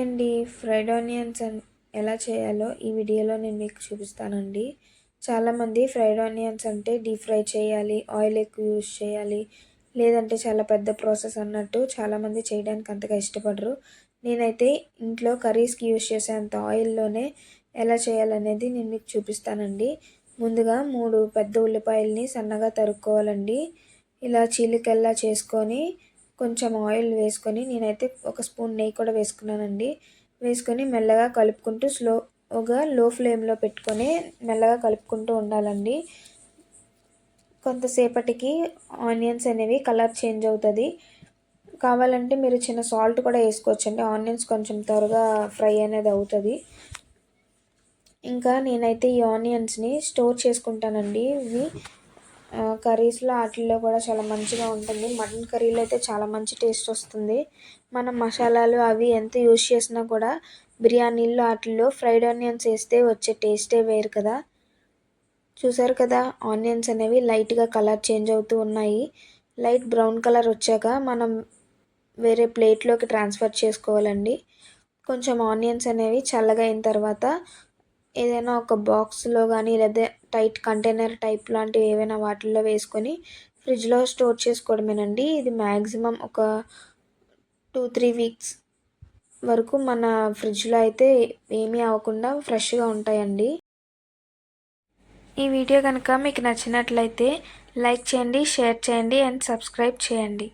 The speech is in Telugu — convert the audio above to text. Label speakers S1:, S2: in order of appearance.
S1: హాయ్ అండి. ఫ్రైడ్ ఆనియన్స్ ఎలా చేయాలో ఈ వీడియోలో నేను మీకు చూపిస్తానండి. చాలామంది ఫ్రైడ్ ఆనియన్స్ అంటే డీప్ ఫ్రై చేయాలి, ఆయిల్ ఎక్కువ యూజ్ చేయాలి, లేదంటే చాలా పెద్ద ప్రాసెస్ అన్నట్టు చాలామంది చేయడానికి అంతగా ఇష్టపడరు. నేనైతే ఇంట్లో కర్రీస్కి యూజ్ చేసేంత ఆయిల్లోనే ఎలా చేయాలనేది నేను మీకు చూపిస్తానండి. ముందుగా 3 పెద్ద ఉల్లిపాయల్ని సన్నగా తరుక్కోవాలండి. ఇలా చీలికల్లా చేసుకొని కొంచెం ఆయిల్ వేసుకొని నేనైతే ఒక స్పూన్ నెయ్యి కూడా వేసుకున్నానండి. వేసుకొని మెల్లగా కలుపుకుంటూ స్లోగా లో ఫ్లేమ్లో పెట్టుకొని మెల్లగా కలుపుకుంటూ ఉండాలండి. కొంతసేపటికి ఆనియన్స్ అనేవి కలర్ చేంజ్ అవుతుంది. కావాలంటే మీరు చిన్న సాల్ట్ కూడా వేసుకోవచ్చండి. ఆనియన్స్ కొంచెం త్వరగా ఫ్రై అనేది అవుతుంది. ఇంకా నేనైతే ఈ ఆనియన్స్ని స్టోర్ చేసుకుంటానండి. ఇవి కర్రీస్లో వాటిల్లో కూడా చాలా మంచిగా ఉంటుంది. మటన్ కర్రీలో అయితే చాలా మంచి టేస్ట్ వస్తుంది. మనం మసాలాలు అవి ఎంత యూజ్ చేసినా కూడా బిర్యానీల్లో వాటిల్లో ఫ్రైడ్ ఆనియన్స్ వేస్తే వచ్చే టేస్టే వేరు కదా. చూసారు కదా, ఆనియన్స్ అనేవి లైట్గా కలర్ చేంజ్ అవుతూ ఉన్నాయి. లైట్ బ్రౌన్ కలర్ వచ్చాక మనం వేరే ప్లేట్లోకి ట్రాన్స్ఫర్ చేసుకోవాలండి. కొంచెం ఆనియన్స్ అనేవి చల్లగా అయిన తర్వాత ఏదైనా ఒక బాక్స్లో కానీ లేదా టైట్ కంటైనర్ టైప్ లాంటివి ఏవైనా వాటిల్లో వేసుకొని ఫ్రిడ్జ్లో స్టోర్ చేసుకోవడమేనండి. ఇది మ్యాక్సిమం ఒక 2-3 వీక్స్ వరకు మన ఫ్రిడ్జ్లో అయితే ఏమీ అవ్వకుండా ఫ్రెష్గా ఉంటాయండి. ఈ వీడియో కనుక మీకు నచ్చినట్లయితే లైక్ చేయండి, షేర్ చేయండి అండ్ సబ్స్క్రైబ్ చేయండి.